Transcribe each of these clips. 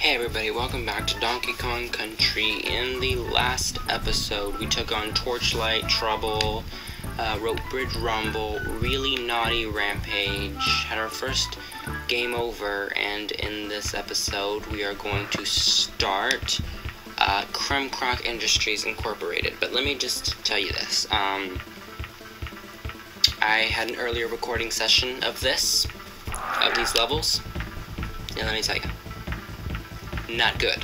Hey everybody, welcome back to Donkey Kong Country. In the last episode, we took on Torchlight, Trouble, Rope Bridge Rumble, Really Naughty Rampage, had our first game over, and in this episode, we are going to start Kremkroc Industries Incorporated. But let me just tell you this. I had an earlier recording session of these levels, and let me tell you. Not good.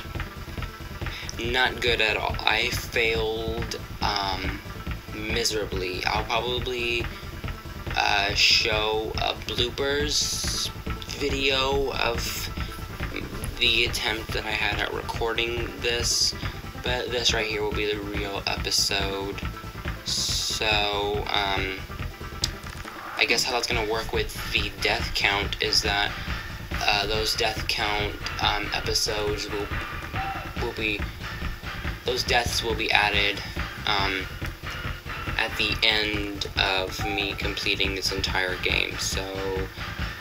Not good at all. I failed miserably. I'll probably show a bloopers video of the attempt that I had at recording this, but this right here will be the real episode. So, I guess how that's gonna work with the death count is that those death count episodes those deaths will be added at the end of me completing this entire game, so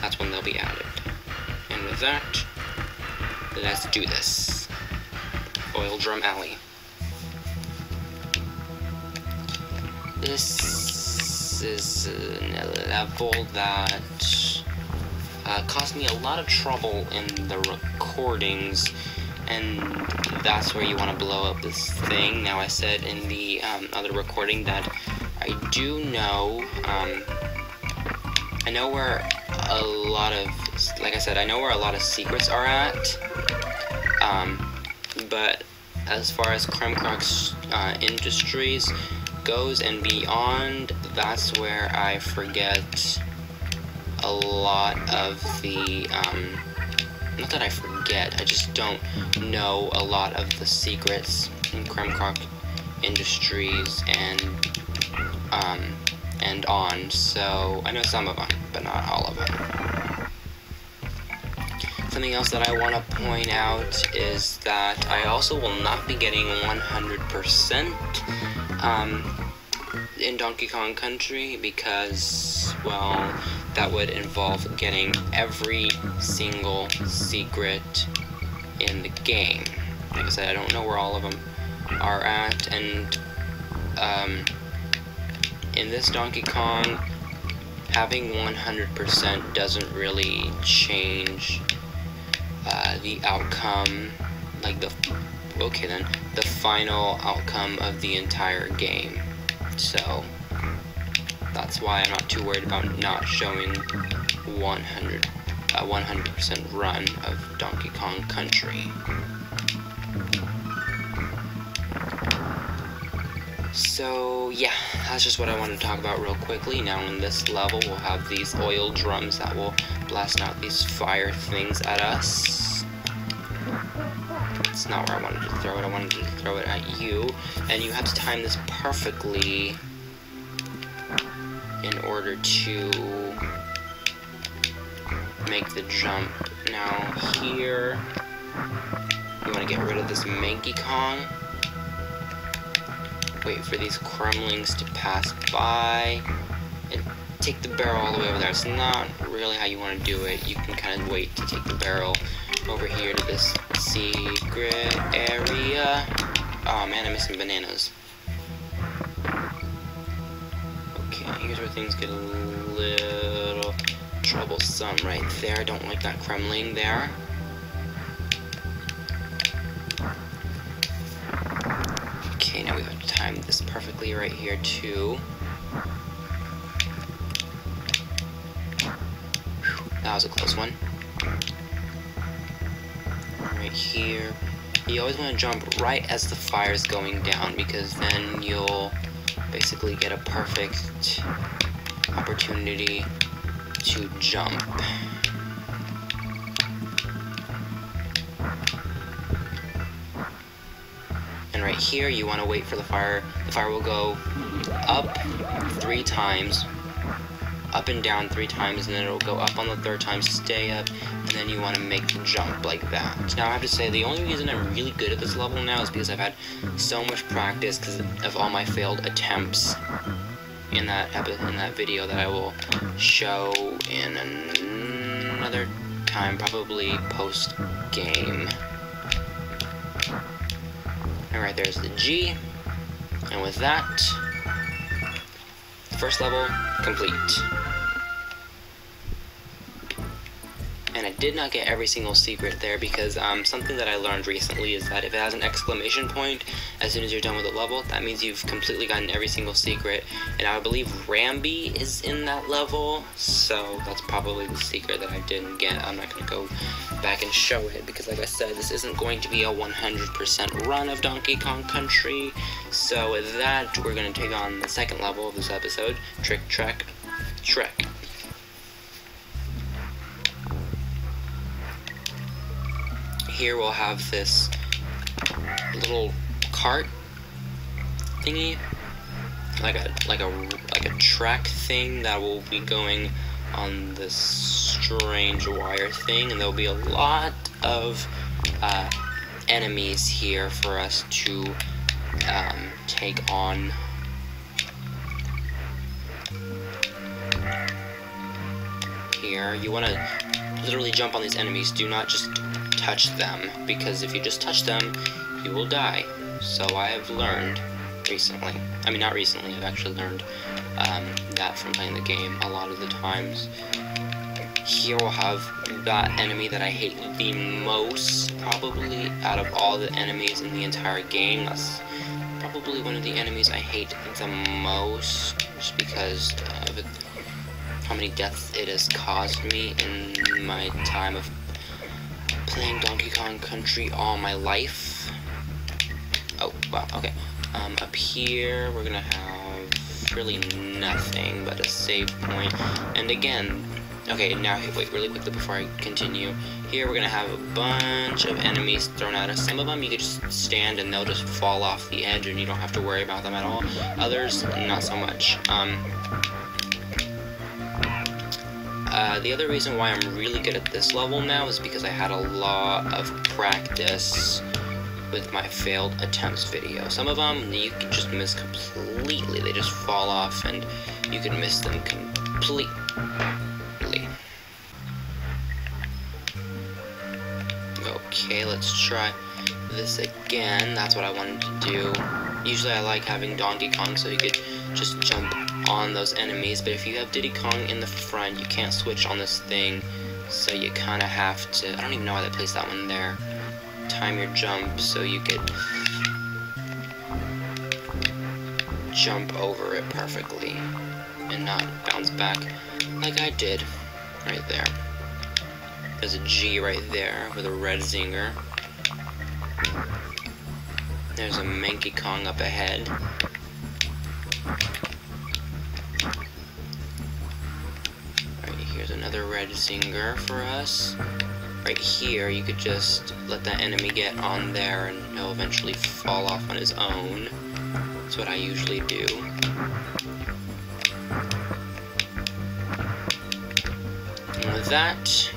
that's when they'll be added. And with that, let's do this. Oil Drum Alley. This is a level that caused me a lot of trouble in the recordings, and that's where you want to blow up this thing. Now, I said in the other recording that I do know, I know where a lot of, like I said, I know where a lot of secrets are at, but as far as Kremkroc Industries goes and beyond, that's where I forget a lot of the, not that I forget, I just don't know a lot of the secrets in Kremkroc Industries and on, so I know some of them, but not all of them. Something else that I want to point out is that I also will not be getting 100% in Donkey Kong Country because, well, that would involve getting every single secret in the game. Like I said, I don't know where all of them are at, and in this Donkey Kong, having 100% doesn't really change the outcome, like the final outcome of the entire game. So that's why I'm not too worried about not showing 100% run of Donkey Kong Country. So yeah, that's just what I wanted to talk about real quickly. Now in this level, we'll have these oil drums that will blast out these fire things at us. It's not where I wanted to throw it. I wanted to throw it at you, and you have to time this perfectly in order to make the jump. Now here, you want to get rid of this Manky Kong. Wait for these crumblings to pass by, and take the barrel all the way over there. It's not really how you want to do it. You can kind of wait to take the barrel over here to this secret area. Oh man, I'm missing bananas. Here's where things get a little troublesome right there. I don't like that crumbling there. Okay, now we have to time this perfectly right here too. That was a close one. Right here. You always want to jump right as the fire's going down, because then you'll basically get a perfect opportunity to jump. And right here, you want to wait for the fire. The fire will go up 3 times, up and down 3 times, and then it'll go up on the 3rd time, stay up, and then you want to make the jump like that. Now, I have to say, the only reason I'm really good at this level now is because I've had so much practice because of all my failed attempts in that video that I will show in another time, probably post-game. Alright, there's the G. And with that, first level complete. And I did not get every single secret there because something that I learned recently is that if it has an exclamation point as soon as you're done with a level, that means you've completely gotten every single secret. And I believe Rambi is in that level, so that's probably the secret that I didn't get. I'm not going to go back and show it because, like I said, this isn't going to be a 100% run of Donkey Kong Country. So with that, we're going to take on the second level of this episode, Trick Track Shrek. Here we'll have this little cart thingy, like a track thing that will be going on this strange wire thing, and there'll be a lot of enemies here for us to take on. Here, you want to literally jump on these enemies. Do not just touch them, because if you just touch them, you will die. So I have learned recently, I mean not recently, I've actually learned that from playing the game a lot of the times. Here we'll have that enemy that I hate the most, probably out of all the enemies in the entire game. That's probably one of the enemies I hate the most, just because of how many deaths it has caused me in my time of playing Donkey Kong Country all my life. Oh, wow, okay. Up here, we're gonna have really nothing but a save point. And again, okay, now, wait, really quickly before I continue. Here, we're gonna have a bunch of enemies thrown at us. Some of them, you could just stand and they'll just fall off the edge and you don't have to worry about them at all. Others, not so much. The other reason why I'm really good at this level now is because I had a lot of practice with my failed attempts video. Some of them you can just miss completely. They just fall off and you can miss them completely. Okay, let's try this again. That's what I wanted to do. Usually I like having Donkey Kong so you could just jump on those enemies, but if you have Diddy Kong in the front, you can't switch on this thing, so you kind of have to, I don't even know why they placed that one there, time your jump so you could jump over it perfectly and not bounce back like I did right there. There's a G right there with a red zinger. There's a Manky Kong up ahead. Here's another red zinger for us. Right here, you could just let that enemy get on there and he'll eventually fall off on his own. That's what I usually do. And with that,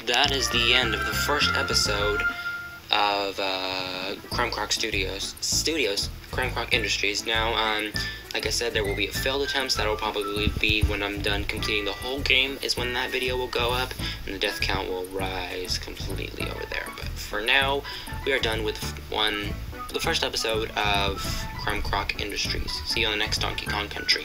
that is the end of the first episode of Kremkroc Studios, Kremkroc Industries. Now, like I said, there will be failed attempts. That will probably be when I'm done completing the whole game, is when that video will go up, and the death count will rise completely over there. But for now, we are done with the first episode of Kremkroc Industries. See you on the next Donkey Kong Country.